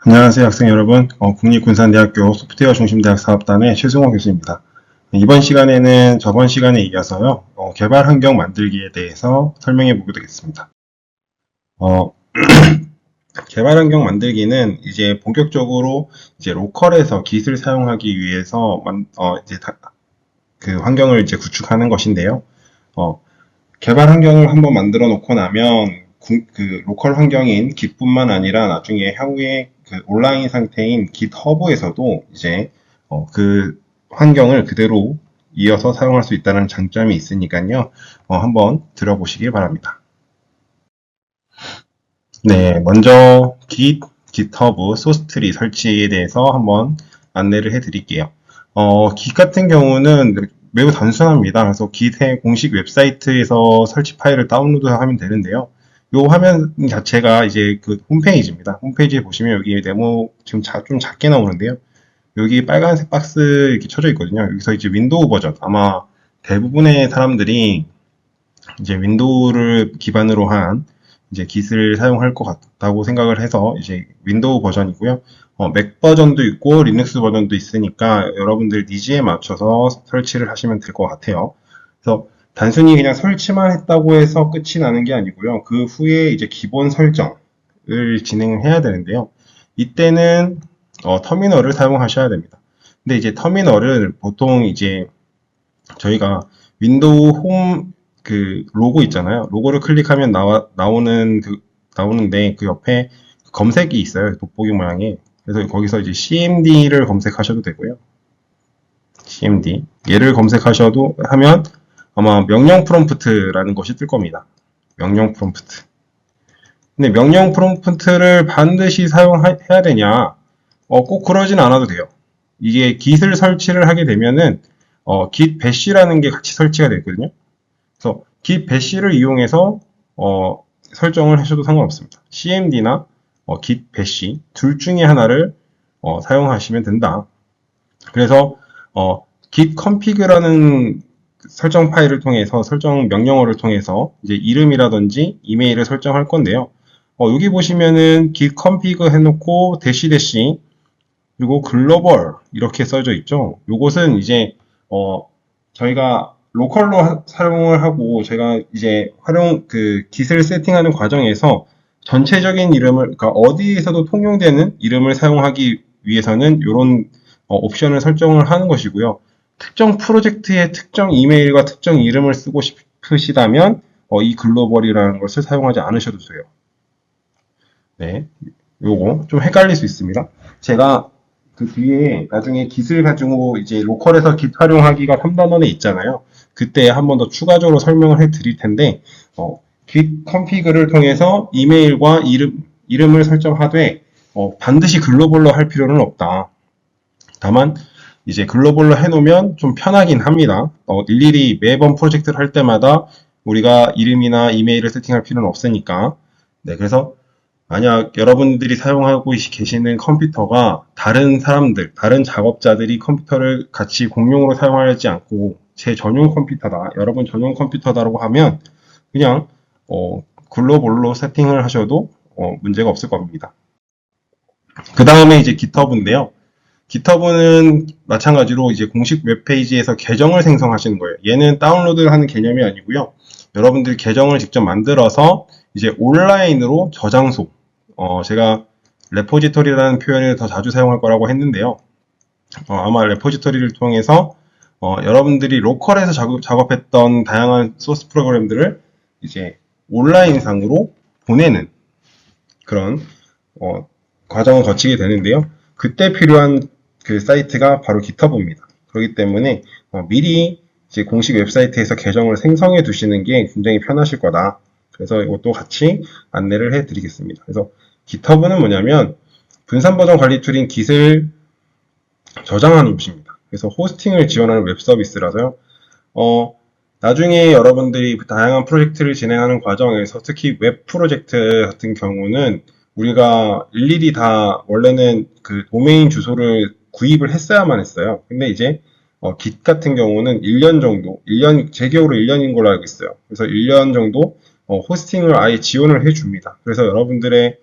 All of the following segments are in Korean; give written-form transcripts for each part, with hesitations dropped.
안녕하세요, 학생 여러분. 국립군산대학교 소프트웨어 중심대학 사업단의 최승호 교수입니다. 이번 시간에는 저번 시간에 이어서요, 개발 환경 만들기에 대해서 설명해 보게 되겠습니다. 어, 개발 환경 만들기는 이제 본격적으로 이제 로컬에서 깃을 사용하기 위해서 그 환경을 이제 구축하는 것인데요. 어, 개발 환경을 한번 만들어 놓고 나면 그 로컬 환경인 깃뿐만 아니라 나중에 향후에 그 온라인 상태인 깃허브에서도 이제 그 환경을 그대로 이어서 사용할 수 있다는 장점이 있으니까요. 한번 들어보시길 바랍니다. 네, 먼저 깃허브 소스트리 설치에 대해서 한번 안내를 해드릴게요. 깃 같은 경우는 매우 단순합니다. 그래서 깃의 공식 웹사이트에서 설치 파일을 다운로드하면 되는데요. 요 화면 자체가 이제 그 홈페이지입니다. 홈페이지에 보시면 여기 네모 지금 좀 작게 나오는데요. 여기 빨간색 박스 이렇게 쳐져 있거든요. 여기서 이제 윈도우 버전. 아마 대부분의 사람들이 이제 윈도우를 기반으로 한 이제 깃을 사용할 것 같다고 생각을 해서 이제 윈도우 버전이고요. 맥 버전도 있고 리눅스 버전도 있으니까 여러분들 니즈에 맞춰서 설치를 하시면 될 것 같아요. 그래서 단순히 그냥 설치만 했다고 해서 끝이 나는 게 아니고요. 그 후에 이제 기본 설정을 진행을 해야 되는데요. 이때는 터미널을 사용하셔야 됩니다. 근데 이제 터미널을 보통 이제 저희가 윈도우 홈 그 로고 있잖아요. 로고를 클릭하면 나오는데 그 옆에 검색이 있어요. 돋보기 모양이. 그래서 거기서 이제 CMD를 검색하셔도 되고요. CMD. 얘를 검색하셔도 하면 아마 명령 프롬프트라는 것이 뜰 겁니다. 명령 프롬프트. 근데 명령 프롬프트를 반드시 사용해야 되냐? 꼭 그러진 않아도 돼요. 이게 깃을 설치를 하게 되면은 git bash라는 게 같이 설치가 되어 있거든요. 그래서 git bash를 이용해서 설정을 하셔도 상관없습니다. cmd나 git bash 둘 중에 하나를 사용하시면 된다. 그래서 git config라는 설정 파일을 통해서 설정 명령어를 통해서 이제 이름이라든지 이메일을 설정할 건데요. 여기 보시면은 git config 해놓고 대시 그리고 글로벌 이렇게 써져 있죠. 이것은 이제 저희가 로컬로 사용을 하고 제가 이제 깃을 세팅하는 과정에서 전체적인 이름을 그러니까 어디에서도 통용되는 이름을 사용하기 위해서는 이런 옵션을 설정을 하는 것이고요. 특정 프로젝트의 특정 이메일과 특정 이름을 쓰고 싶으시다면 이 글로벌이라는 것을 사용하지 않으셔도 돼요. 네, 요거 좀 헷갈릴 수 있습니다. 제가 그 뒤에 나중에 깃을 가지고 이제 로컬에서 깃 활용하기가 3단원에 있잖아요. 그때 한 번 더 추가적으로 설명을 해 드릴 텐데, 깃 컨피그를 통해서 이메일과 이름을 설정하되, 반드시 글로벌로 할 필요는 없다. 다만, 이제 글로벌로 해놓으면 좀 편하긴 합니다. 일일이 매번 프로젝트를 할 때마다 우리가 이름이나 이메일을 세팅할 필요는 없으니까. 네, 그래서 만약 여러분들이 사용하고 계시는 컴퓨터가 다른 사람들, 다른 작업자들이 컴퓨터를 같이 공용으로 사용하지 않고 제 전용 컴퓨터다, 여러분 전용 컴퓨터다라고 하면 그냥 글로벌로 세팅을 하셔도 문제가 없을 겁니다. 그 다음에 이제 깃허브인데요. 깃허브는 마찬가지로 이제 공식 웹페이지에서 계정을 생성하시는 거예요. 얘는 다운로드를 하는 개념이 아니고요. 여러분들 계정을 직접 만들어서 이제 온라인으로 저장소, 제가 레포지토리라는 표현을 더 자주 사용할 거라고 했는데요. 아마 레포지토리를 통해서 여러분들이 로컬에서 작업했던 다양한 소스 프로그램들을 이제 온라인상으로 보내는 그런 과정을 거치게 되는데요. 그때 필요한 그 사이트가 바로 깃허브입니다. 그렇기 때문에 미리 이제 공식 웹사이트에서 계정을 생성해 두시는 게 굉장히 편하실 거다. 그래서 이것도 같이 안내를 해 드리겠습니다. 그래서 깃허브는 뭐냐면 분산 버전 관리 툴인 깃을 저장하는 곳입니다. 그래서 호스팅을 지원하는 웹 서비스라서요. 나중에 여러분들이 다양한 프로젝트를 진행하는 과정에서 특히 웹 프로젝트 같은 경우는 우리가 일일이 다 원래는 그 도메인 주소를 구입을 했어야만 했어요. 근데 이제 깃 같은 경우는 1년 정도, 제 기억으로 1년인 걸로 알고 있어요. 그래서 1년 정도 호스팅을 아예 지원을 해줍니다. 그래서 여러분들의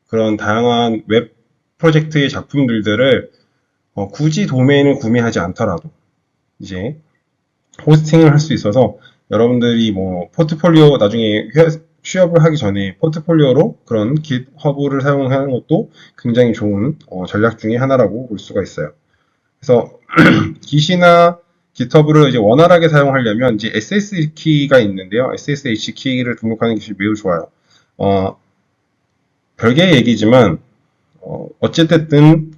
그런 다양한 웹 프로젝트의 작품들을 굳이 도메인을 구매하지 않더라도 이제 호스팅을 할 수 있어서 여러분들이 뭐 포트폴리오 나중에 취업을 하기 전에 포트폴리오로 그런 깃허브를 사용하는 것도 굉장히 좋은 전략 중에 하나라고 볼 수가 있어요. 그래서 깃이나 깃허브를 이제 원활하게 사용하려면 이제 SSH 키가 있는데요. SSH 키를 등록하는 것이 매우 좋아요. 별개의 얘기지만 어쨌든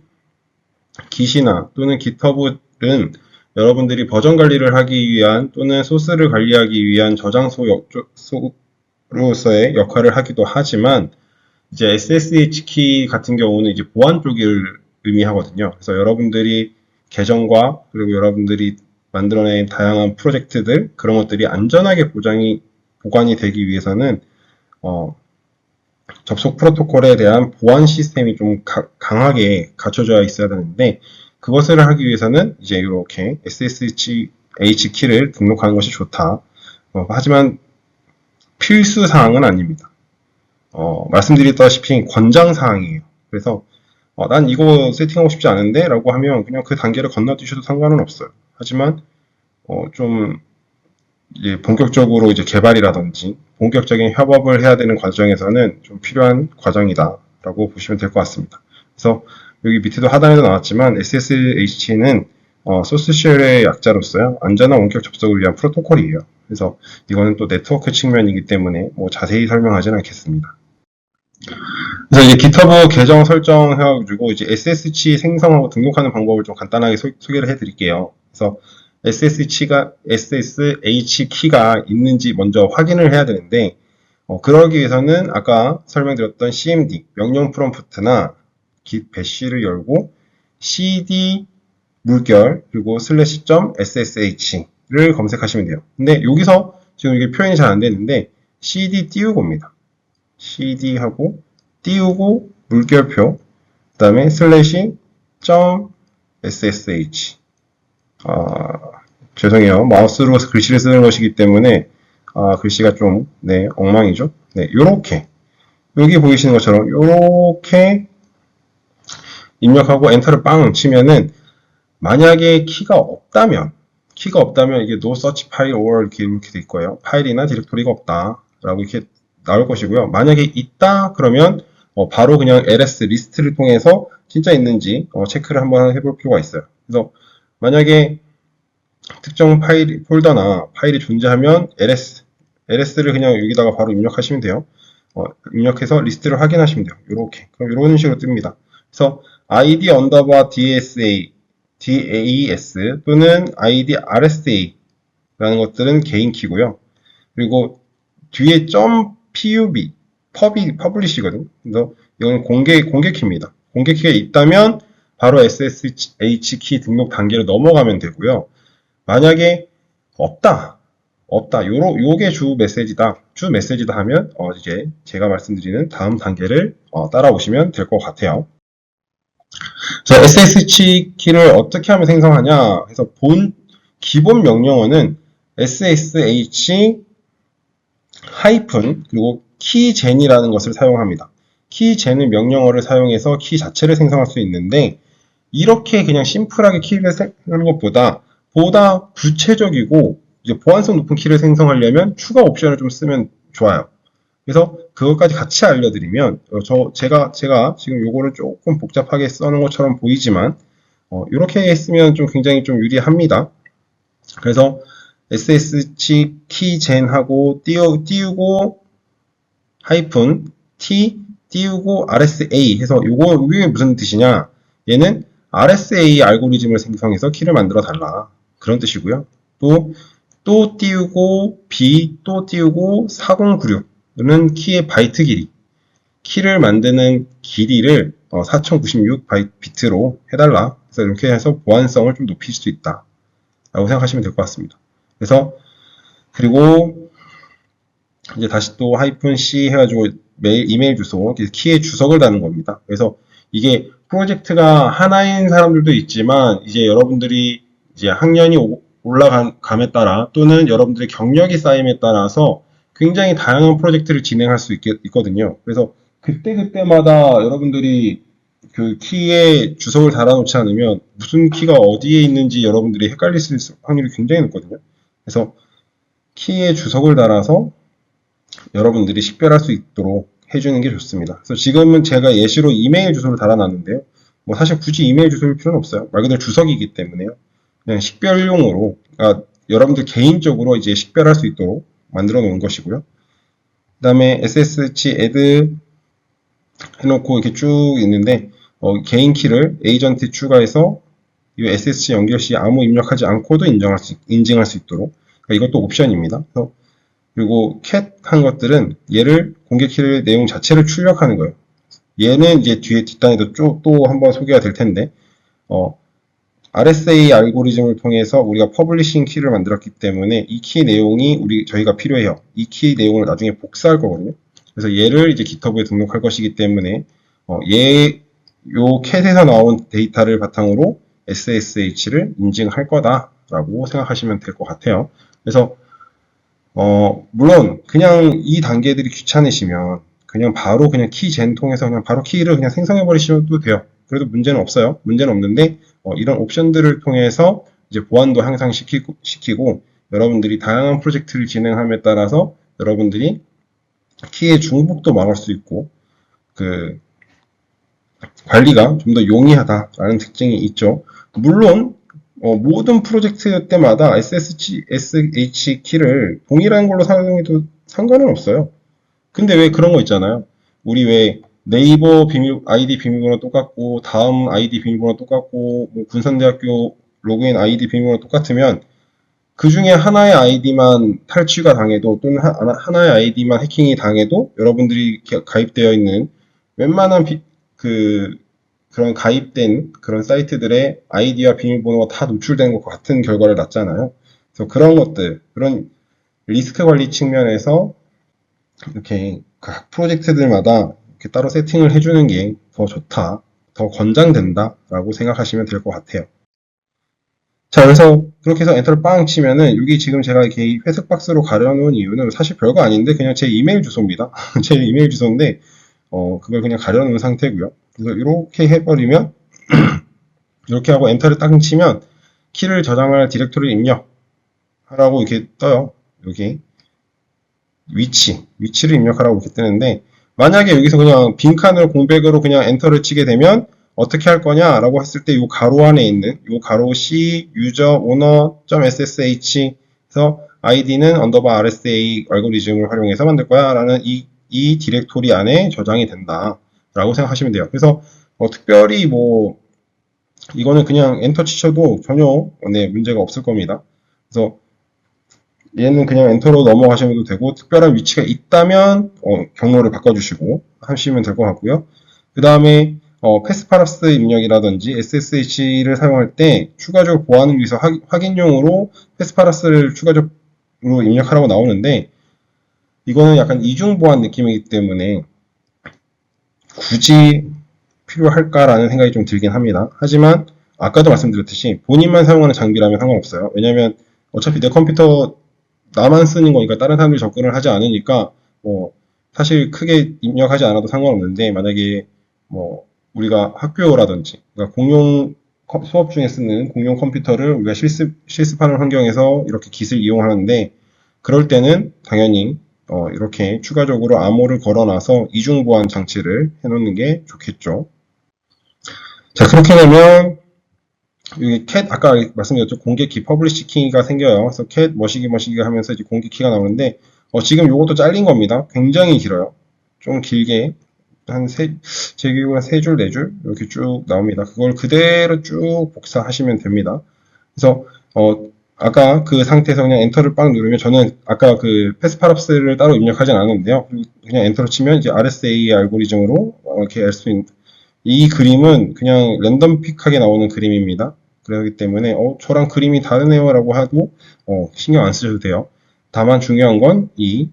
깃이나 또는 깃허브는 여러분들이 버전 관리를 하기 위한 또는 소스를 관리하기 위한 저장소로서의 역할을 하기도 하지만 이제 SSH 키 같은 경우는 이제 보안 쪽을 의미하거든요. 그래서 여러분들이 계정과 그리고 여러분들이 만들어낸 다양한 프로젝트들 그런 것들이 안전하게 보관이 되기 위해서는 접속 프로토콜에 대한 보안 시스템이 좀 강하게 갖춰져 있어야 되는데 그것을 하기 위해서는 이제 이렇게 SSH 키를 등록하는 것이 좋다. 하지만 필수 사항은 아닙니다. 말씀드렸다시피 권장 사항이에요. 그래서 난 이거 세팅하고 싶지 않은데 라고 하면 그냥 그 단계를 건너뛰셔도 상관은 없어요. 하지만 좀 이제 본격적으로 이제 개발이라든지 본격적인 협업을 해야 되는 과정에서는 좀 필요한 과정이다 라고 보시면 될 것 같습니다. 그래서 여기 밑에도 하단에도 나왔지만 SSH는 소스쉘의 약자로서요. 안전한 원격 접속을 위한 프로토콜이에요. 그래서 이거는 또 네트워크 측면이기 때문에 뭐 자세히 설명하지는 않겠습니다. 그래서 이제 깃허브 계정 설정해가지고 이제 SSH 생성하고 등록하는 방법을 좀 간단하게 소개를 해드릴게요. 그래서 SSH 키가 있는지 먼저 확인을 해야 되는데 그러기 위해서는 아까 설명드렸던 cmd 명령 프롬프트나 git 배시를 열고 cd 물결 그리고 /ssh를 검색하시면 돼요. 근데 여기서 지금 이게 표현이 잘 안 되는데 cd 띄우고입니다. cd 하고 띄우고 물결표 그 다음에 /ssh 죄송해요. 마우스로 글씨를 쓰는 것이기 때문에 글씨가 좀 엉망이죠. 요렇게 여기 보이시는 것처럼 요렇게 입력하고 엔터를 빵 치면은 만약에 키가 없다면 이게 no such file or 이렇게 돼 있고요. 파일이나 디렉토리가 없다 라고 이렇게 나올 것이고요. 만약에 있다 그러면 바로 그냥 ls 리스트를 통해서 진짜 있는지 체크를 한번 해볼 필요가 있어요. 그래서 만약에 특정 폴더나 파일이 존재하면 ls를 그냥 여기다가 바로 입력하시면 돼요. 입력해서 리스트를 확인하시면 돼요. 이렇게 그럼 이런 식으로 뜹니다. 그래서 id das 또는 id rsa라는 것들은 개인 키고요. 그리고 뒤에 .pub 퍼블리시거든요. 그래서 이건 공개 키입니다. 공개 키가 있다면 바로 SSH 키 등록 단계로 넘어가면 되고요. 만약에 없다. 요게 주 메시지다 하면 이제 제가 말씀드리는 다음 단계를 따라오시면 될 것 같아요. 그래서 SSH 키를 어떻게 하면 생성하냐 해서 기본 명령어는 SSH 그리고 keygen이라는 것을 사용합니다. keygen은 명령어를 사용해서 키 자체를 생성할 수 있는데 이렇게 그냥 심플하게 키를 하는 것보다 구체적이고 이제 보안성 높은 키를 생성하려면 추가 옵션을 좀 쓰면 좋아요. 그래서 그것까지 같이 알려드리면 제가 지금 요거를 조금 복잡하게 써놓은 것처럼 보이지만 이렇게 했으면 좀 굉장히 좀 유리합니다. 그래서 SSH keygen하고 띄우고 -t 띄우고 RSA 해서 이게 무슨 뜻이냐? 얘는 RSA 알고리즘을 생성해서 키를 만들어 달라. 그런 뜻이고요. 또 띄우고 B 또 띄우고 4096는 키의 바이트 길이. 키를 만드는 길이를 4096 비트로 해달라. 그래서 이렇게 해서 보안성을 좀 높일 수 있다. 라고 생각하시면 될 것 같습니다. 그리고 이제 다시 또 -c 해가지고 이메일 주소, 키의 주석을 다는 겁니다. 그래서 이게 프로젝트가 하나인 사람들도 있지만 이제 여러분들이 이제 학년이 올라감에 따라 또는 여러분들의 경력이 쌓임에 따라서 굉장히 다양한 프로젝트를 진행할 수 있거든요. 그래서 그때마다 여러분들이 그 키에 주석을 달아놓지 않으면 무슨 키가 어디에 있는지 여러분들이 헷갈릴 확률이 굉장히 높거든요. 그래서 키에 주석을 달아서 여러분들이 식별할 수 있도록 해주는 게 좋습니다. 그래서 지금은 제가 예시로 이메일 주소를 달아놨는데요. 뭐 사실 굳이 이메일 주소일 필요는 없어요. 말 그대로 주석이기 때문에요. 그냥 식별용으로, 그러니까 여러분들 개인적으로 이제 식별할 수 있도록 만들어 놓은 것이고요. 그 다음에 SSH add 해놓고 이렇게 쭉 있는데, 개인 키를 에이전트에 추가해서 이 SSH 연결 시 아무 입력하지 않고도 인증할 수 있도록. 그러니까 이것도 옵션입니다. 그리고 cat 한 것들은 얘를 공개 키를 내용 자체를 출력하는 거예요. 얘는 이제 뒤에 뒷단에도 또 한번 소개가 될 텐데, RSA 알고리즘을 통해서 우리가 퍼블리싱 키를 만들었기 때문에 이 키 내용이 저희가 필요해요. 이 키 내용을 나중에 복사할 거거든요. 그래서 얘를 이제 GitHub에 등록할 것이기 때문에 요 캣에서 나온 데이터를 바탕으로 SSH를 인증할 거다라고 생각하시면 될 것 같아요. 그래서 물론 그냥 이 단계들이 귀찮으시면 그냥 바로 그냥 키젠 통해서 그냥 바로 키를 그냥 생성해 버리셔도 돼요. 그래도 문제는 없어요. 문제는 없는데 이런 옵션들을 통해서 이제 보안도 향상시키고 여러분들이 다양한 프로젝트를 진행함에 따라서 여러분들이 키의 중복도 막을 수 있고 그 관리가 좀 더 용이하다라는 특징이 있죠. 물론 모든 프로젝트 때마다 SSH 키를 동일한 걸로 사용해도 상관은 없어요. 근데 왜 그런 거 있잖아요. 우리 왜 네이버 아이디 비밀번호 똑같고 다음 아이디 비밀번호 똑같고 뭐 군산대학교 로그인 아이디 비밀번호 똑같으면 그 중에 하나의 아이디만 탈취가 당해도 또는 하나의 아이디만 해킹이 당해도 여러분들이 가입되어 있는 웬만한 그런 가입된 그런 사이트들의 아이디와 비밀번호가 다 노출된 것과 같은 결과를 낳잖아요. 그래서 그런 것들, 그런 리스크 관리 측면에서 이렇게 각 프로젝트들마다 이렇게 따로 세팅을 해주는 게 더 좋다, 더 권장된다라고 생각하시면 될 것 같아요. 자, 그래서 그렇게 해서 엔터를 빵 치면은 여기 지금 제가 이렇게 회색 박스로 가려놓은 이유는 사실 별거 아닌데 그냥 제 이메일 주소입니다. 제 이메일 주소인데 그걸 그냥 가려놓은 상태고요. 그래서 이렇게 해버리면 이렇게 하고 엔터를 딱 치면 키를 저장할 디렉토리 입력하라고 이렇게 떠요. 여기 위치를 입력하라고 이렇게 뜨는데 만약에 여기서 그냥 빈칸을 공백으로 그냥 엔터를 치게 되면 어떻게 할 거냐라고 했을 때 이 가로 안에 있는 이 가로 C user owner.ssh 에서 id는 underbar RSA 알고리즘을 활용해서 만들 거야 라는 이 디렉토리 안에 저장이 된다 라고 생각하시면 돼요. 그래서 특별히 뭐 이거는 그냥 엔터 치셔도 전혀 문제가 없을 겁니다. 그래서 얘는 그냥 엔터로 넘어가시면 되고 특별한 위치가 있다면 경로를 바꿔주시고 하시면 될 것 같고요. 그 다음에 패스파라스 입력이라든지 SSH를 사용할 때 추가적으로 보안을 위해서 확인용으로 패스파라스를 추가적으로 입력하라고 나오는데 이거는 약간 이중 보안 느낌이기 때문에 굳이 필요할까라는 생각이 좀 들긴 합니다. 하지만 아까도 말씀드렸듯이 본인만 사용하는 장비라면 상관없어요. 왜냐면 어차피 내 컴퓨터 나만 쓰는 거니까 다른 사람들이 접근을 하지 않으니까 사실 크게 입력하지 않아도 상관없는데 만약에 우리가 학교라든지 그러니까 공용 수업 중에 쓰는 공용 컴퓨터를 우리가 실습하는 환경에서 이렇게 깃을 이용하는데 그럴 때는 당연히 이렇게 추가적으로 암호를 걸어놔서 이중 보안 장치를 해놓는 게 좋겠죠. 자, 그렇게 되면 여기 cat 아까 말씀드렸죠. 공개 키 퍼블리시 키가 생겨요. 그래서 cat 머시기 하면서 이제 공개 키가 나오는데 지금 요것도 잘린 겁니다. 굉장히 길어요. 좀 길게 제 기억으로 3줄, 4줄 이렇게 쭉 나옵니다. 그걸 그대로 쭉 복사하시면 됩니다. 그래서 아까 그 상태에서 그냥 엔터를 빵 누르면 저는 아까 그 패스파랍스를 따로 입력하진 않았는데요. 그냥 엔터를 치면 이제 RSA 알고리즘으로 이렇게 알 수 있는 이 그림은 그냥 랜덤 픽하게 나오는 그림입니다. 그렇기 때문에 저랑 그림이 다르네요 라고 하도 신경 안 쓰셔도 돼요. 다만 중요한 건 이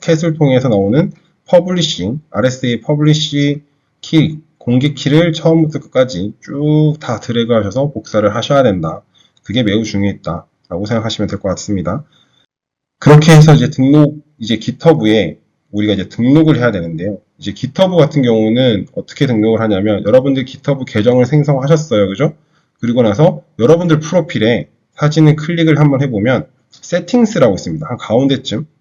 캣을 통해서 나오는 퍼블리싱, RSA 퍼블리시 키, 공개 키를 처음부터 끝까지 쭉 다 드래그 하셔서 복사를 하셔야 된다. 그게 매우 중요했다. 라고 생각하시면 될 것 같습니다. 그렇게 해서 이제 GitHub에 우리가 이제 등록을 해야 되는데요. 이제 GitHub 같은 경우는 어떻게 등록을 하냐면 여러분들 GitHub 계정을 생성하셨어요. 그죠? 그리고 나서 여러분들 프로필에 사진을 클릭을 한번 해보면 세팅스라고 있습니다. 한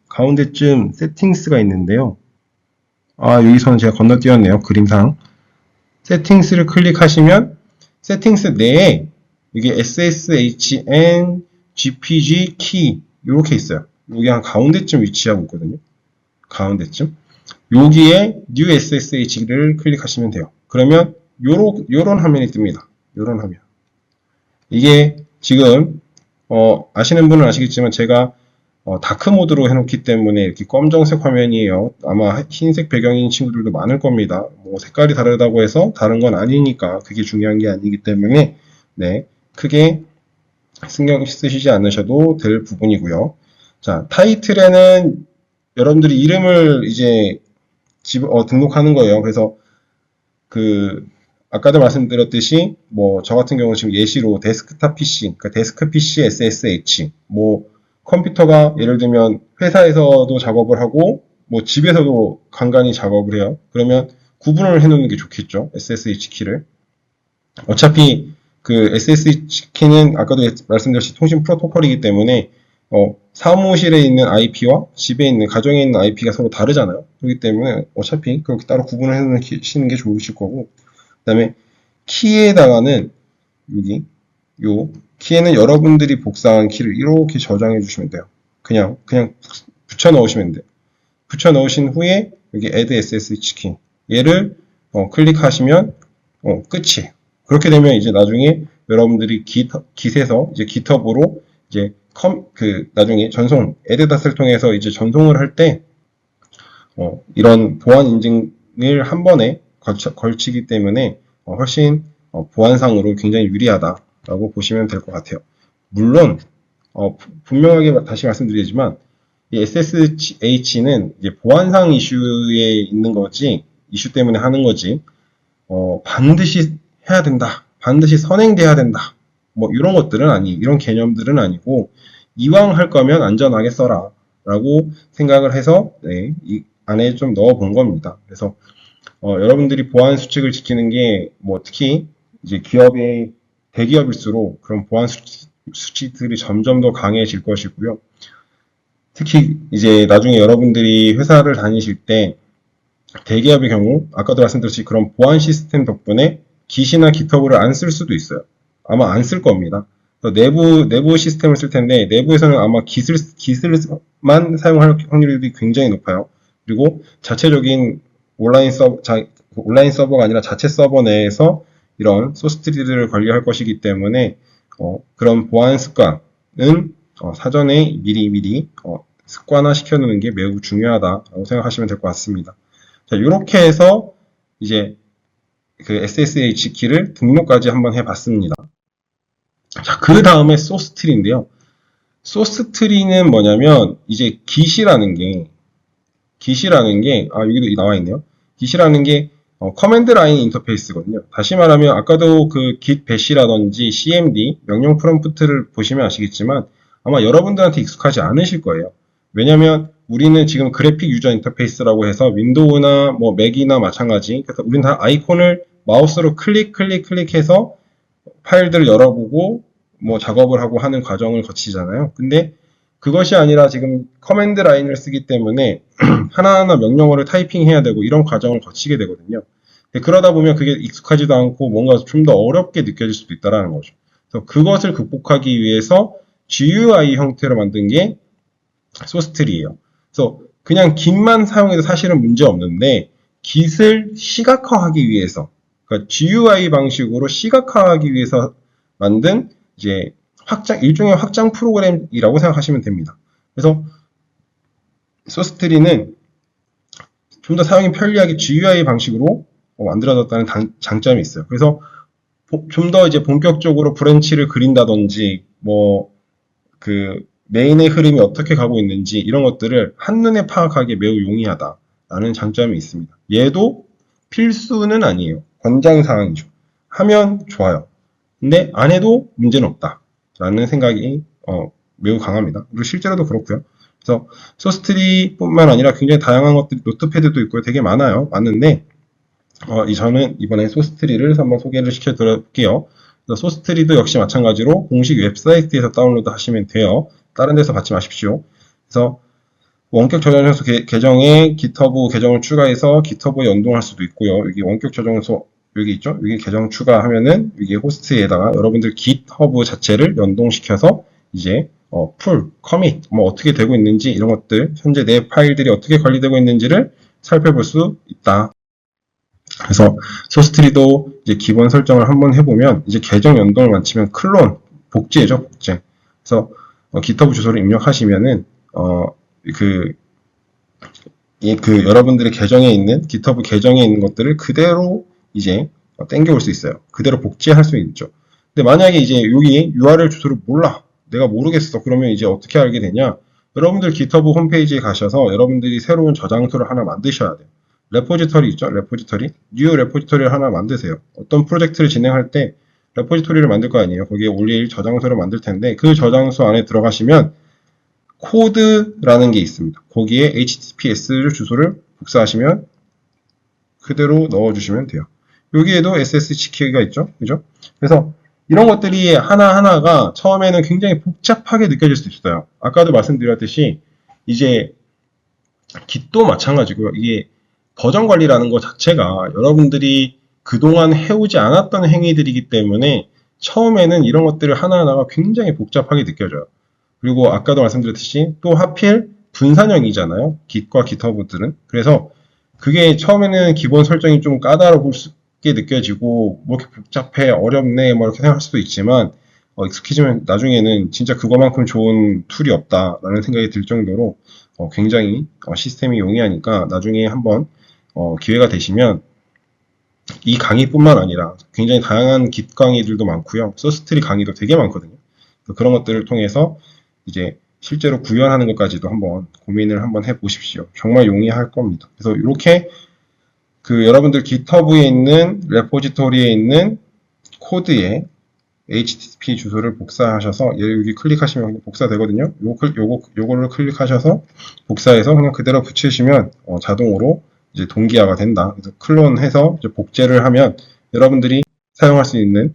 가운데쯤 세팅스가 있는데요. 아, 여기서는 제가 건너뛰었네요. 그림상. 세팅스를 클릭하시면 세팅스 내에 이게 SSHN, GPG, 키 이렇게 있어요. 여기 한 가운데쯤 위치하고 있거든요. 가운데쯤. 여기에 New SSH를 클릭하시면 돼요. 그러면 요런 화면이 뜹니다. 요런 화면. 이게 지금 아시는 분은 아시겠지만 제가 다크 모드로 해놓기 때문에 이렇게 검정색 화면이에요. 아마 흰색 배경인 친구들도 많을 겁니다. 뭐 색깔이 다르다고 해서 다른 건 아니니까 그게 중요한 게 아니기 때문에 네, 크게 신경 쓰시지 않으셔도 될 부분이고요. 자, 타이틀에는 여러분들이 이름을 이제 등록하는 거예요. 그래서 아까도 말씀드렸듯이 뭐 저 같은 경우는 지금 예시로 데스크탑 PC, 그러니까 데스크 PC SSH, 뭐 컴퓨터가 예를 들면 회사에서도 작업을 하고 뭐 집에서도 간간히 작업을 해요. 그러면 구분을 해놓는 게 좋겠죠. SSH 키를. 어차피 그 SSH 키는 아까도 말씀드렸듯이 통신 프로토콜이기 때문에 사무실에 있는 IP와 집에 있는 가정에 있는 IP가 서로 다르잖아요. 그렇기 때문에 어차피 그렇게 따로 구분을 해놓으시는 게 좋으실 거고, 그다음에 키에다가는 여기 요 키에는 여러분들이 복사한 키를 이렇게 저장해 주시면 돼요. 그냥 붙여 넣으시면 돼요. 붙여 넣으신 후에 여기 add SSH 키 얘를 클릭하시면 끝이에요. 그렇게 되면 이제 나중에 여러분들이 깃에서 이제 GitHub으로 이제 나중에 전송 에드닷을 통해서 이제 전송을 할 때 이런 보안 인증을 한 번에 걸치기 때문에 훨씬 보안상으로 굉장히 유리하다라고 보시면 될 것 같아요. 물론 분명하게 다시 말씀드리지만 이 SSH는 이제 보안상 이슈에 있는 거지, 이슈 때문에 하는 거지, 반드시 해야 된다, 반드시 선행돼야 된다, 뭐 이런 것들은 이런 개념들은 아니고, 이왕 할 거면 안전하게 써라 라고 생각을 해서 네, 이 안에 좀 넣어 본 겁니다. 그래서 여러분들이 보안 수칙을 지키는 게 뭐 특히 이제 대기업일수록 그런 보안 수칙들이 점점 더 강해질 것이고요. 특히 이제 나중에 여러분들이 회사를 다니실 때 대기업의 경우 아까도 말씀드렸듯이 그런 보안 시스템 덕분에 Git이나 GitHub를 안 쓸 수도 있어요. 아마 안 쓸 겁니다. 내부 시스템을 쓸 텐데 내부에서는 아마 Git만 사용할 확률이 굉장히 높아요. 그리고 자체적인 온라인 서버가 아니라 자체 서버 내에서 이런 소스트리들을 관리할 것이기 때문에 그런 보안 습관은 사전에 미리 습관화 시켜놓는 게 매우 중요하다고 생각하시면 될 것 같습니다. 자, 이렇게 해서 이제 그 SSH 키를 등록까지 한번 해봤습니다. 자, 그 다음에 소스트리인데요. 소스트리는 뭐냐면 이제 Git이라는 게 여기도 나와 있네요. Git이라는 게 커맨드 라인 인터페이스거든요. 다시 말하면 아까도 그 git bash라든지 cmd 명령 프롬프트를 보시면 아시겠지만 아마 여러분들한테 익숙하지 않으실 거예요. 왜냐면 우리는 지금 그래픽 유저 인터페이스라고 해서 윈도우나 뭐 맥이나 마찬가지, 그래서 우리는 다 아이콘을 마우스로 클릭해서 파일들을 열어보고 뭐 작업을 하고 하는 과정을 거치잖아요. 근데 그것이 아니라 지금 커맨드 라인을 쓰기 때문에 하나하나 명령어를 타이핑해야 되고 이런 과정을 거치게 되거든요. 그러다 보면 그게 익숙하지도 않고 뭔가 좀 더 어렵게 느껴질 수도 있다는 거죠. 그래서 그것을 극복하기 위해서 GUI 형태로 만든 게 소스트리예요. 그래서 그냥 Git만 사용해도 사실은 문제 없는데 Git을 시각화하기 위해서, 그러니까 GUI 방식으로 시각화하기 위해서 만든 이제 일종의 확장 프로그램이라고 생각하시면 됩니다. 그래서 소스트리는 좀 더 사용이 편리하게 GUI 방식으로 만들어졌다는 장점이 있어요. 그래서 좀 더 이제 본격적으로 브랜치를 그린다든지 뭐 메인의 흐름이 어떻게 가고 있는지 이런 것들을 한눈에 파악하기 매우 용이하다라는 장점이 있습니다. 얘도 필수는 아니에요. 권장사항이죠. 하면 좋아요. 근데 안 해도 문제는 없다라는 생각이 매우 강합니다. 그리고 실제로도 그렇고요. 그래서 소스트리뿐만 아니라 굉장히 다양한 것들이 노트패드도 있고요. 되게 많아요. 많은데 저는 이번에 소스트리를 한번 소개를 시켜드릴게요. 소스트리도 역시 마찬가지로 공식 웹사이트에서 다운로드 하시면 돼요. 다른 데서 받지 마십시오. 그래서 원격 저장소 계정에 GitHub 계정을 추가해서 GitHub에 연동할 수도 있고요. 여기 원격 저장소 여기 있죠? 여기 계정 추가하면은 여기 호스트에다가 여러분들 GitHub 자체를 연동시켜서 이제 풀, 커밋, 뭐 어떻게 되고 있는지 이런 것들, 현재 내 파일들이 어떻게 관리되고 있는지를 살펴볼 수 있다. 그래서 소스트리도 이제 기본 설정을 한번 해보면 이제 계정 연동을 마치면 클론, 복제죠, 복제. 그래서 GitHub 주소를 입력하시면은 여러분들의 계정에 있는 GitHub 계정에 있는 것들을 그대로 이제 땡겨올 수 있어요. 그대로 복제할 수 있죠. 근데 만약에 이제 여기 URL 주소를 몰라. 내가 모르겠어. 그러면 이제 어떻게 알게 되냐? 여러분들 GitHub 홈페이지에 가셔서 여러분들이 새로운 저장소를 하나 만드셔야 돼요. 레포지터리 있죠? 레포지터리. 뉴 레포지터리를 하나 만드세요. 어떤 프로젝트를 진행할 때 레포지터리를 만들 거 아니에요. 거기에 올릴 저장소를 만들 텐데 그 저장소 안에 들어가시면 코드라는 게 있습니다. 거기에 HTTPS 주소를 복사하시면 그대로 넣어주시면 돼요. 여기에도 SSH 키가 있죠? 그죠? 그래서 이런 것들이 하나하나가 처음에는 굉장히 복잡하게 느껴질 수 있어요. 아까도 말씀드렸듯이 이제 Git도 마찬가지고요. 이게 버전 관리라는 것 자체가 여러분들이 그동안 해오지 않았던 행위들이기 때문에 처음에는 이런 것들을 하나하나가 굉장히 복잡하게 느껴져요. 그리고 아까도 말씀드렸듯이 또 하필 분산형이잖아요. Git과 GitHub들은. 그래서 그게 처음에는 기본 설정이 좀 까다롭게 느껴지고 뭐 이렇게 복잡해 어렵네 뭐 이렇게 생각할 수도 있지만 익숙해지면 나중에는 진짜 그거만큼 좋은 툴이 없다라는 생각이 들 정도로 굉장히 시스템이 용이하니까 나중에 한번 기회가 되시면 이 강의뿐만 아니라 굉장히 다양한 Git 강의들도 많고요. 소스트리 강의도 되게 많거든요. 그런 것들을 통해서 이제 실제로 구현하는 것까지도 한번 고민을 한번 해보십시오. 정말 용이할 겁니다. 그래서 이렇게 여러분들 GitHub에 있는 레포지토리에 있는 코드에 HTTP 주소를 복사하셔서 여기 클릭하시면 복사되거든요. 요거를 클릭하셔서 복사해서 그냥 그대로 붙이시면 자동으로 이제 동기화가 된다. 그래서 클론해서 이제 복제를 하면 여러분들이 사용할 수 있는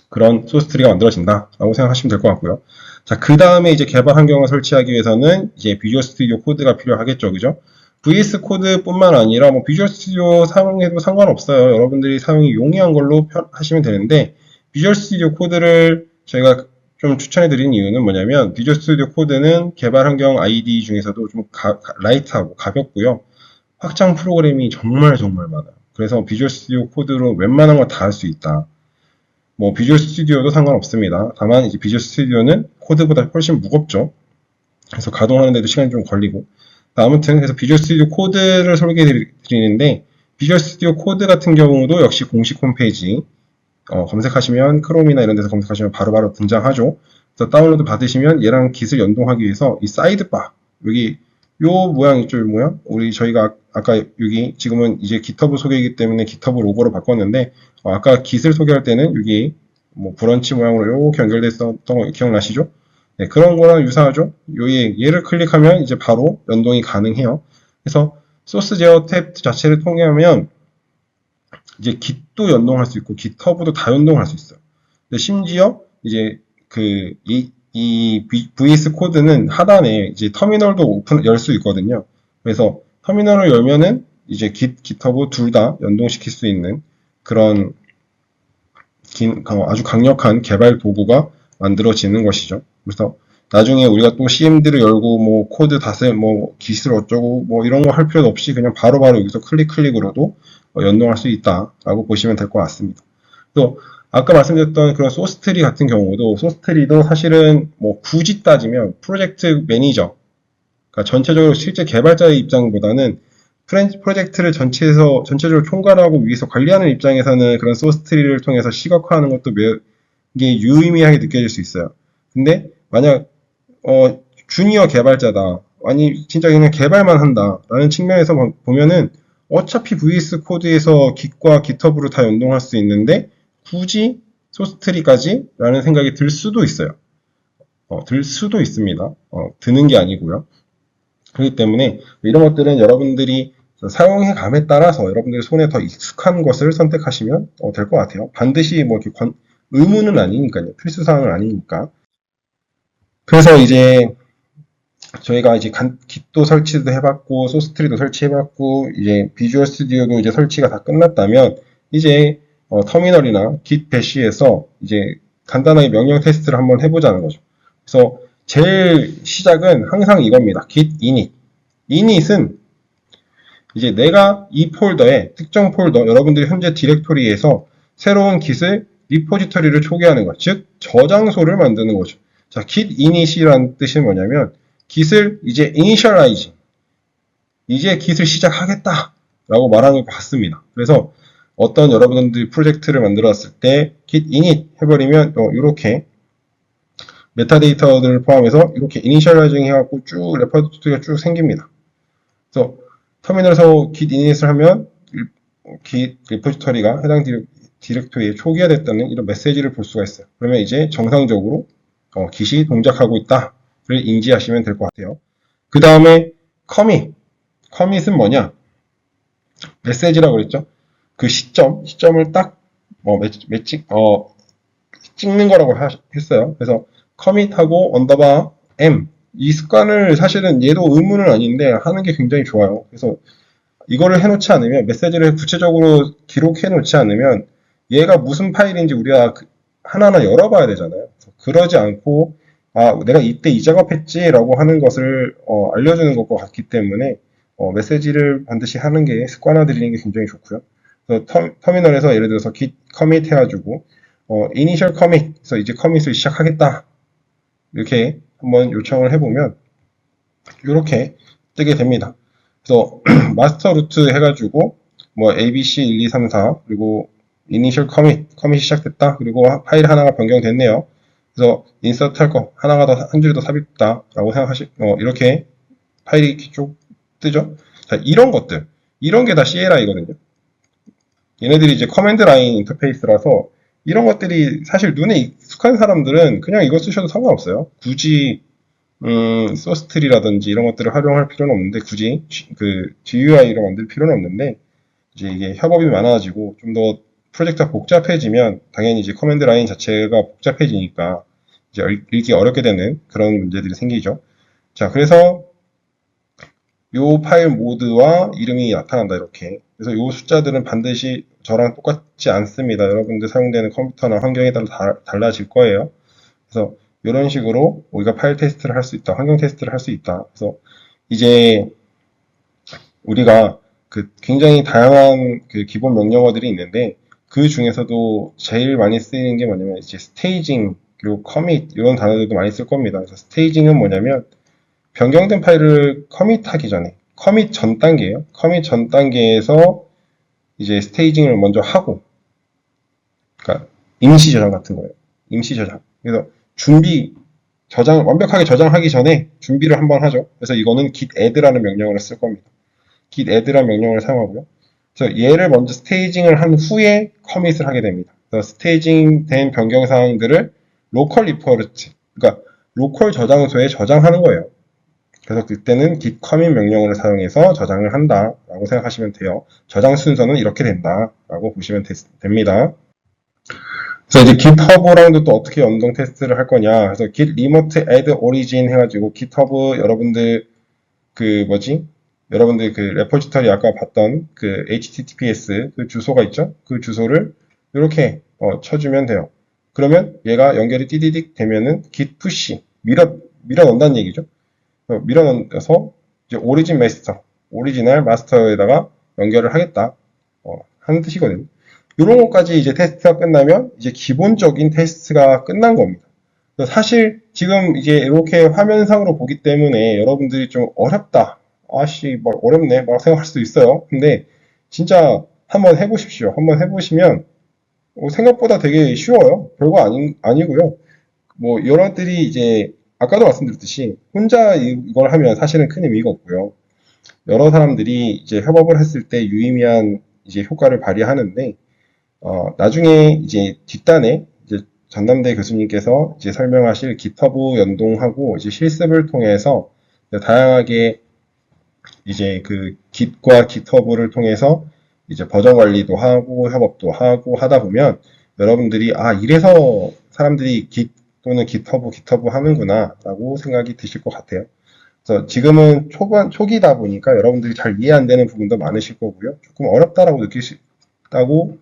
그런 소스트리가 만들어진다라고 생각하시면 될 것 같고요. 자, 그 다음에 이제 개발 환경을 설치하기 위해서는 이제 비주얼 스튜디오 코드가 필요하겠죠, 그죠? VS 코드뿐만 아니라 뭐 비주얼 스튜디오 사용해도 상관없어요. 여러분들이 사용이 용이한 걸로 하시면 되는데 비주얼 스튜디오 코드를 저희가 좀 추천해드린 이유는 뭐냐면 비주얼 스튜디오 코드는 개발 환경 IDE 중에서도 좀 라이트하고 가볍고요. 확장 프로그램이 정말 많아요. 그래서 비주얼 스튜디오 코드로 웬만한 거 다 할 수 있다. 뭐 비주얼 스튜디오도 상관없습니다. 다만 이제 비주얼 스튜디오는 코드보다 훨씬 무겁죠. 그래서 가동하는데도 시간이 좀 걸리고. 아무튼 그래서 비주얼 스튜디오 코드를 소개해 드리는데 비주얼 스튜디오 코드 같은 경우도 역시 공식 홈페이지 검색하시면 크롬이나 이런 데서 검색하시면 바로바로 등장하죠. 그래서 다운로드 받으시면 얘랑 Git을 연동하기 위해서 이 사이드바 여기 요 모양 있죠, 요 모양? 저희가 아까 여기 지금은 이제 GitHub 소개이기 때문에 GitHub 로고로 바꿨는데 아까 Git을 소개할 때는 여기 뭐 브런치 모양으로 이렇게 연결됐었던 거 기억나시죠? 네, 그런 거랑 유사하죠? 얘를 클릭하면 이제 바로 연동이 가능해요. 그래서 소스 제어 탭 자체를 통해하면 이제 Git도 연동할 수 있고 GitHub도 다 연동할 수 있어요. 근데 심지어 이제 이 VS 코드는 하단에 이제 터미널도 열 수 있거든요. 그래서 터미널을 열면은 이제 GitHub 둘 다 연동시킬 수 있는 그런 아주 강력한 개발 도구가 만들어지는 것이죠. 그래서 나중에 우리가 또 CMD를 열고 뭐 코드 뭐 Git을 어쩌고 뭐 이런 거 할 필요도 없이 그냥 바로바로 여기서 클릭으로도 연동할 수 있다라고 보시면 될 것 같습니다. 또 아까 말씀드렸던 그런 소스트리 같은 경우도 소스트리도 사실은 뭐 굳이 따지면 프로젝트 매니저, 그러니까 전체적으로 실제 개발자의 입장보다는 프로젝트를 전체적으로 총괄하고 위해서 관리하는 입장에서는 그런 소스트리를 통해서 시각화하는 것도 이게 유의미하게 느껴질 수 있어요. 근데 만약 주니어 개발자다, 아니 진짜 그냥 개발만 한다라는 측면에서 보면은 어차피 VS 코드에서 Git과 GitHub로 다 연동할 수 있는데 굳이 소스트리까지? 라는 생각이 들 수도 있어요. 들 수도 있습니다. 드는 게 아니고요. 그렇기 때문에 이런 것들은 여러분들이 사용해감에 따라서 여러분들의 손에 더 익숙한 것을 선택하시면 될 것 같아요. 반드시 뭐 이렇게 의무는 아니니까요. 필수사항은 아니니까. 그래서 이제 저희가 이제 깃도 설치도 해봤고, 소스트리도 설치해봤고, 이제 비주얼 스튜디오도 이제 설치가 다 끝났다면, 이제 터미널이나 깃 배시에서 이제 간단하게 명령 테스트를 한번 해보자는 거죠. 그래서 제일 시작은 항상 이겁니다. git init. init은 이제 내가 이 폴더에 특정 폴더, 여러분들이 현재 디렉토리에서 새로운 깃을 리포지터리를 초기화하는 것, 즉 저장소를 만드는 거죠. 자, git init이라는 뜻은 뭐냐면 깃을 이제 initialize, 이제 깃을 시작하겠다 라고 말하는 것 같습니다. 그래서 어떤 여러분들이 프로젝트를 만들었을 때 git init 해버리면 이렇게 메타데이터들을 포함해서 이렇게 이니셜라이징 해갖고 쭉 레퍼토리가 쭉 생깁니다. 그래서 터미널에서 git init을 하면 git 리포지터리가 해당 디렉토리에 초기화됐다는 이런 메시지를 볼 수가 있어요. 그러면 이제 정상적으로 git이 동작하고 있다를 인지하시면 될 것 같아요. 그 다음에 commit. commit은 뭐냐? 메시지라고 그랬죠? 그 시점을 딱 찍는 거라고 했어요. 그래서 커밋하고 언더바 m 이 습관을 사실은 얘도 의무는 아닌데 하는 게 굉장히 좋아요. 그래서 이거를 해놓지 않으면 메시지를 구체적으로 기록해 놓지 않으면 얘가 무슨 파일인지 우리가 하나하나 열어봐야 되잖아요. 그러지 않고 내가 이때 이 작업했지라고 하는 것을 알려주는 것과 같기 때문에 메시지를 반드시 하는 게 습관화 들이는 게 굉장히 좋고요. 그래서 터미널에서 예를 들어서 git commit 해가지고 initial commit, 그래서 이제 commit을 시작하겠다. 이렇게 한번 요청을 해보면 이렇게 뜨게 됩니다. 그래서 마스터 루트 해가지고 뭐 abc 1, 2, 3, 4 그리고 initial commit이 시작됐다. 그리고 파일 하나가 변경됐네요. 그래서 인서트 할 거 하나가 더 한 줄이 더 삽입됐다라고 이렇게 파일이 쭉 뜨죠. 자, 이런 것들, 이런 게 다 CLI거든요. 얘네들이 이제 커맨드 라인 인터페이스라서 이런 것들이 사실 눈에 익숙한 사람들은 그냥 이거 쓰셔도 상관없어요. 굳이 소스트리라든지 이런 것들을 활용할 필요는 없는데 굳이 그 GUI를 만들 필요는 없는데 이제 이게 협업이 많아지고 좀 더 프로젝트가 복잡해지면 당연히 이제 커맨드 라인 자체가 복잡해지니까 이제 읽기 어렵게 되는 그런 문제들이 생기죠. 자, 그래서 요 파일 모드와 이름이 나타난다 이렇게. 그래서 요 숫자들은 반드시 저랑 똑같지 않습니다. 여러분들 사용되는 컴퓨터나 환경에 따라 달라질 거예요. 그래서 이런 식으로 우리가 파일 테스트를 할 수 있다, 환경 테스트를 할 수 있다. 그래서 이제 우리가 그 굉장히 다양한 그 기본 명령어들이 있는데 그 중에서도 제일 많이 쓰이는 게 뭐냐면 이제 스테이징 그리고 커밋 이런 단어들도 많이 쓸 겁니다. 그래서 스테이징은 뭐냐면 변경된 파일을 커밋하기 전에 커밋 전 단계예요. 커밋 전 단계에서 이제 스테이징을 먼저 하고, 그러니까 임시 저장 같은 거예요. 임시 저장. 그래서 완벽하게 저장하기 전에 준비를 한번 하죠. 그래서 이거는 git add라는 명령어를 쓸 겁니다. git add라는 명령어를 사용하고요. 그래서 얘를 먼저 스테이징을 한 후에 커밋을 하게 됩니다. 그래서 스테이징 된 변경 사항들을 로컬 리포트, 그러니까 로컬 저장소에 저장하는 거예요. 그래서 그때는 git commit 명령어를 사용해서 저장을 한다라고 생각하시면 돼요. 저장 순서는 이렇게 된다라고 보시면 됩니다. 그래서 이제 GitHub랑도 또 어떻게 연동 테스트를 할 거냐. 그래서 git remote add origin 해가지고 GitHub 여러분들 여러분들 그 레포지터리 아까 봤던 그 HTTPS 그 주소가 있죠? 그 주소를 이렇게 쳐주면 돼요. 그러면 얘가 연결이 띠디딕 되면은 git push 밀어 넣는다는 얘기죠. 밀어 넣어서 이제 오리지널 마스터에다가 연결을 하겠다 하는 뜻이거든요. 이런 것까지 이제 테스트가 끝나면 이제 기본적인 테스트가 끝난 겁니다. 사실 지금 이제 이렇게 화면상으로 보기 때문에 여러분들이 좀 어렵다. 어렵네. 막 생각할 수도 있어요. 근데 진짜 한번 해보십시오. 한번 해보시면 생각보다 되게 쉬워요. 별거 아니고요. 뭐 여러분들이 이제 아까도 말씀드렸듯이 혼자 이걸 하면 사실은 큰 의미가 없고요. 여러 사람들이 이제 협업을 했을 때 유의미한 이제 효과를 발휘하는데 나중에 이제 뒷단에 이제 전남대 교수님께서 이제 설명하실 GitHub 연동하고 이제 실습을 통해서 다양하게 이제 그 Git과 GitHub를 통해서 이제 버전 관리도 하고 협업도 하고 하다 보면 여러분들이 이래서 사람들이 Git 또는 GitHub 하는구나 라고 생각이 드실 것 같아요. 그래서 지금은 초기다 보니까 여러분들이 잘 이해 안 되는 부분도 많으실 거고요. 조금 어렵다라고 느끼시다고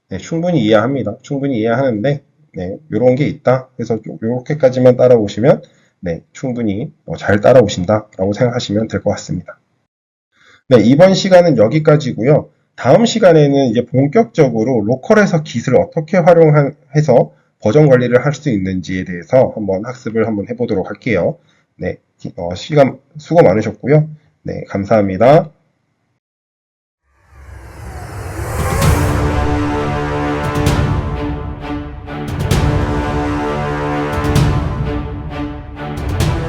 네, 충분히 이해합니다. 충분히 이해하는데 네, 요런 게 있다. 그래서 요렇게까지만 따라오시면 네, 충분히 잘 따라오신다라고 생각하시면 될 것 같습니다. 네, 이번 시간은 여기까지고요. 다음 시간에는 이제 본격적으로 로컬에서 Git을 어떻게 활용해서 버전 관리를 할 수 있는지에 대해서 한번 학습을 한번 해보도록 할게요. 네, 시간 수고 많으셨고요. 네, 감사합니다.